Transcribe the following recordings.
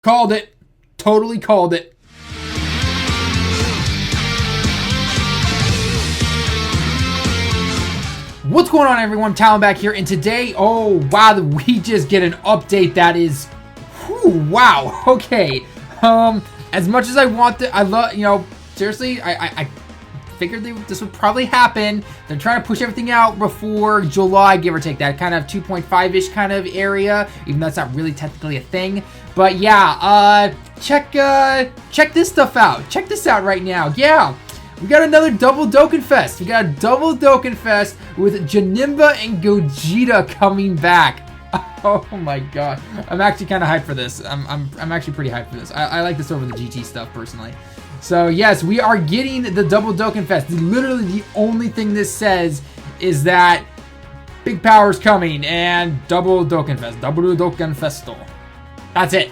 Called it. Totally called it. What's going on, everyone? TallenV back here, and today, oh wow, we just get an update that is, whew, wow, okay. As much as I want to, I love, seriously, I figured this would probably happen. They're trying to push everything out before July, give or take, that kind of 2.5-ish kind of area, even though that's not really technically a thing. But yeah, check this stuff out. Check this out right now. Yeah. We got another double Dokkan Fest. We got a double Dokkan Fest with Janemba and Gogeta coming back. Oh my god. I'm actually kind of hyped for this. I'm actually pretty hyped for this. I like this over the GT stuff personally. So yes, we are getting the double Dokkan Fest. Literally the only thing this says is that big power's coming and double Dokkan Fest. Double Dokkan Festo. That's it.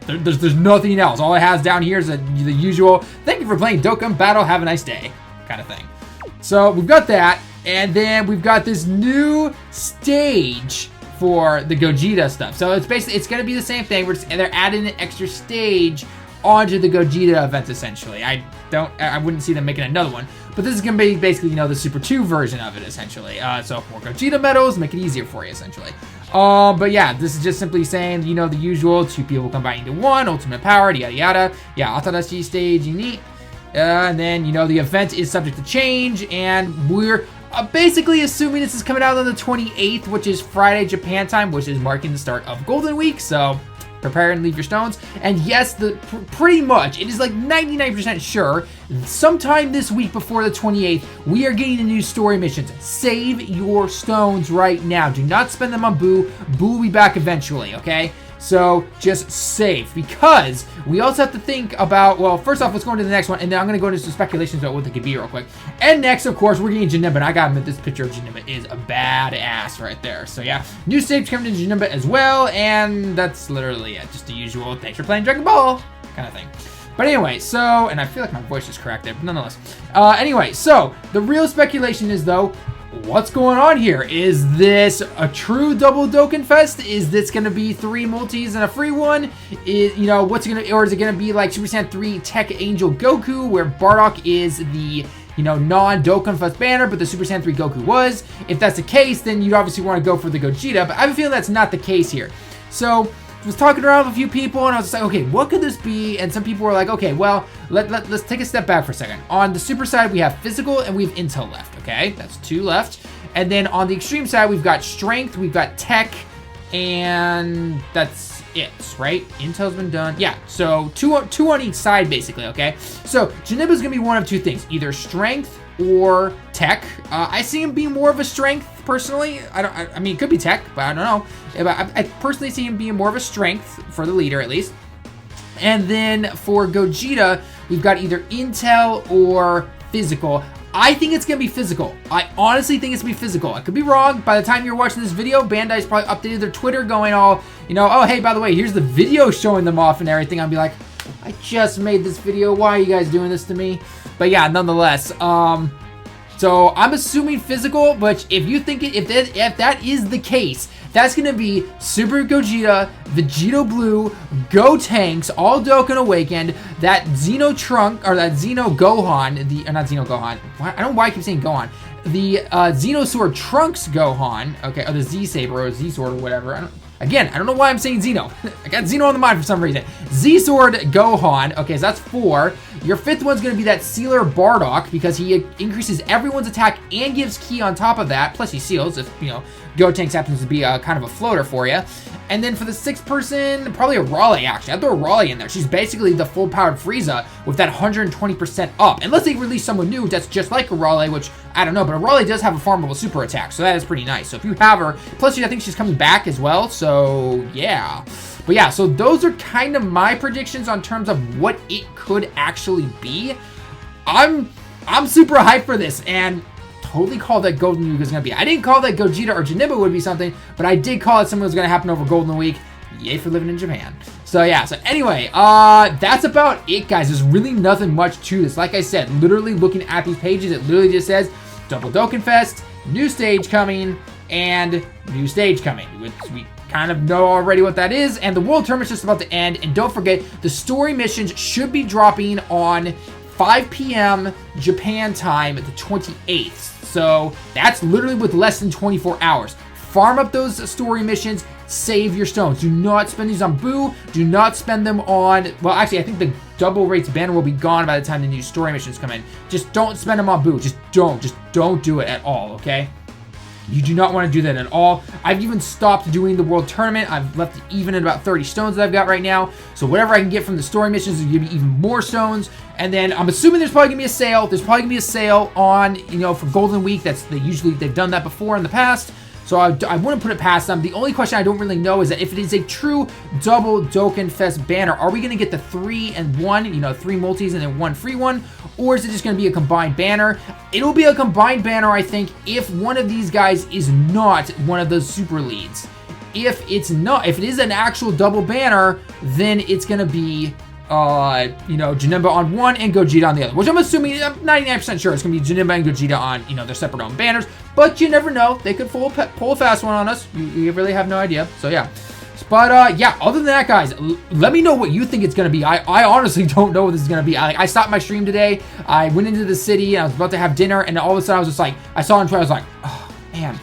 There's nothing else. All it has down here is the usual, thank you for playing Dokkan Battle, have a nice day, kind of thing. So we've got that, and then we've got this new stage for the Gogeta stuff. So it's basically, it's going to be the same thing, and they're adding an extra stage onto the Gogeta event, essentially. I wouldn't see them making another one, but this is going to be basically, the Super 2 version of it, essentially. So more Gogeta medals, make it easier for you, essentially. But yeah, this is just simply saying, the usual, two people combining into one, ultimate power, yada yada. Yeah, Atarashi stage, unique. And then, the event is subject to change, and we're basically assuming this is coming out on the 28th, which is Friday, Japan time, which is marking the start of Golden Week, so prepare and leave your stones. And yes, pretty much, it is like 99% sure, sometime this week before the 28th, we are getting the new story missions. Save your stones right now. Do not spend them on Buu. Buu will be back eventually, okay? So just save, because we also have to think about, well, first off, let's go into the next one, and then I'm going to go into some speculations about what they could be real quick. And next, of course, we're getting Janemba, and I gotta admit, this picture of Janemba is a badass right there. So yeah, new stage coming to Janemba as well, and that's literally it. Just the usual, thanks for playing Dragon Ball kind of thing. But anyway, so, and I feel like my voice is cracked there, but nonetheless. Anyway, so the real speculation is, though, what's going on here? Is this a true double Dokkan Fest? Is this going to be 3 multis and a free one? What's going to, or is it going to be like Super Saiyan 3 Tech Angel Goku, where Bardock is the, non-Dokkan Fest banner, but the Super Saiyan 3 Goku was? If that's the case, then you'd obviously want to go for the Gogeta, but I have a feeling that's not the case here. So I was talking around with a few people, and I was just like, okay, what could this be? And some people were like, okay, well, let's take a step back for a second. On the Super side, we have Physical, and we have Intel left, okay? That's 2 left. And then on the Extreme side, we've got Strength, we've got Tech, and that's it, right? Intel's been done. Yeah, so two on each side, basically, okay? So Janemba's going to be one of 2 things, either Strength or Tech. I see him being more of a Strength, personally. I mean, it could be Tech, but I don't know. I personally see him being more of a Strength for the leader, at least. And then for Gogeta, we've got either Intel or Physical. I think it's going to be Physical. I honestly think it's going to be Physical. I could be wrong. By the time you're watching this video, Bandai's probably updated their Twitter going all, oh, hey, by the way, here's the video showing them off and everything. I'll be like, I just made this video. Why are you guys doing this to me? But yeah, nonetheless, so I'm assuming Physical, but if you think if that is the case, that's gonna be Super Gogeta, Vegito Blue, Gotenks, all Dokkan Awakened, that Xeno Trunk, or that Xeno Gohan, not Xeno Gohan, I don't know why I keep saying Gohan, the Xenosaur Trunks Gohan, okay, or the Z-Saber, or Z-Sword, or whatever, I don't know why I'm saying Xeno. I got Xeno on the mind for some reason. Z-Sword Gohan. Okay, so that's 4. Your 5th one's going to be that Sealer Bardock, because he increases everyone's attack and gives Ki on top of that. Plus he seals if, Gotenks happens to be kind of a floater for you. And then for the 6th person, probably a Raleigh, actually. I'd throw a Raleigh in there. She's basically the full-powered Frieza with that 120% up. Unless they release someone new that's just like a Raleigh, which, I don't know. But a Raleigh does have a farmable super attack, so that is pretty nice. So if you have her, plus I think she's coming back as well, so yeah. But yeah, so those are kind of my predictions on terms of what it could actually be. I'm super hyped for this, and totally called that Golden Week was going to be. I didn't call that Gogeta or Janemba would be something, but I did call it something that was going to happen over Golden Week. Yay for living in Japan. So yeah, so anyway, that's about it, guys. There's really nothing much to this. Like I said, literally looking at these pages, it literally just says Double Dokkan Fest, new stage coming, and new stage coming. kind of know already what that is, and the World Tournament's just about to end. And don't forget, the story missions should be dropping on 5 p.m. Japan time, the 28th. So that's literally with less than 24 hours. Farm up those story missions, save your stones. Do not spend these on Buu. Do not spend them on, well, actually, I think the double rates banner will be gone by the time the new story missions come in. Just don't spend them on Buu. Just don't do it at all, okay? You do not want to do that at all. I've even stopped doing the World Tournament. I've left it even at about 30 stones that I've got right now. So whatever I can get from the story missions will give me even more stones. And then I'm assuming there's probably going to be a sale. There's probably going to be a sale on, you know, for Golden Week. They've done that before in the past. So I wouldn't put it past them. The only question I don't really know is that if it is a true double Dokkan Fest banner, are we going to get the 3 and 1, you know, 3 multis and then 1 free one? Or is it just going to be a combined banner? It'll be a combined banner, I think, if one of these guys is not one of those super leads. If it is an actual double banner, then it's going to be, you know, Janemba on one and Gogeta on the other, which I'm assuming, I'm 99% sure it's going to be Janemba and Gogeta on, you know, their separate own banners, but you never know. They could pull a fast one on us. You really have no idea. So, yeah. But, yeah, other than that, guys, let me know what you think it's going to be. I honestly don't know what this is going to be. I stopped my stream today. I went into the city, and I was about to have dinner, and all of a sudden I was just like, I saw on Twitter, I was like, oh, man.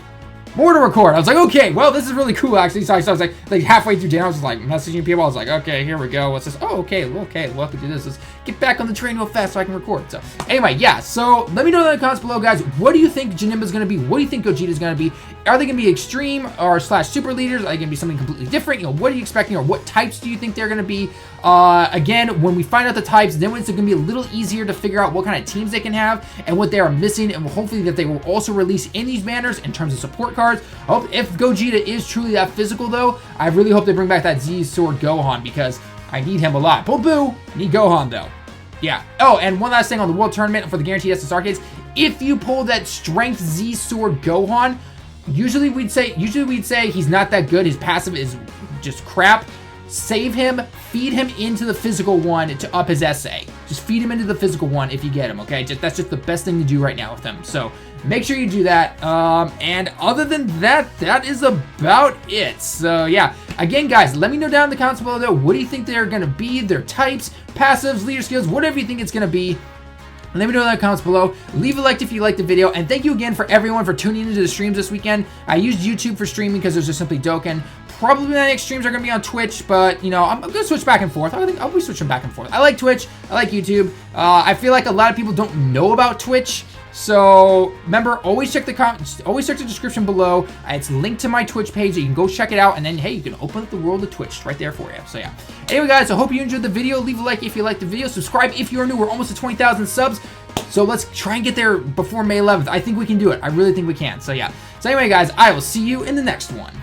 More to record. I was like, okay, well, this is really cool, actually. So I was like halfway through dinner, I was just like messaging people. I was like, okay, here we go. What's this? Oh, okay, welcome to this. Let's get back on the train real fast so I can record. So anyway, yeah, so let me know in the comments below, guys. What do you think Janemba's going to be? What do you think Gogeta's going to be? Are they going to be extreme or / super leaders? Are they going to be something completely different? You know, what are you expecting, or what types do you think they're going to be? Again, when we find out the types, then it's going to be a little easier to figure out what kind of teams they can have and what they are missing, and hopefully that they will also release in these banners in terms of support cards. I hope if Gogeta is truly that physical, though, I really hope they bring back that Z Sword Gohan, because I need him a lot. Pull Buu, I need Gohan, though. Yeah. Oh, and one last thing on the World Tournament for the Guaranteed SS Arcades. If you pull that Strength Z Sword Gohan, usually we'd say he's not that good. His passive is just crap. Save him, feed him into the physical one to up his SA. Just feed him into the physical one if you get him, okay? That's just the best thing to do right now with him. So make sure you do that. And other than that, that is about it. So yeah, again, guys, let me know down in the comments below, though, what do you think they're going to be? Their types, passives, leader skills, whatever you think it's going to be. Let me know in the comments below. Leave a like if you liked the video. And thank you again for everyone for tuning into the streams this weekend. I used YouTube for streaming because there's just simply Dokkan. Probably my next streams are going to be on Twitch, but, you know, I'm going to switch back and forth. I think I'll be switching back and forth. I like Twitch. I like YouTube. I feel like a lot of people don't know about Twitch. So remember, always check the description below. It's linked to my Twitch page. You can go check it out, and then hey, you can open up the world of Twitch right there for you. So yeah. Anyway, guys, I hope you enjoyed the video. Leave a like if you liked the video. Subscribe if you're new. We're almost at 20,000 subs. So let's try and get there before May 11th. I think we can do it. I really think we can. So yeah. So anyway, guys, I will see you in the next one.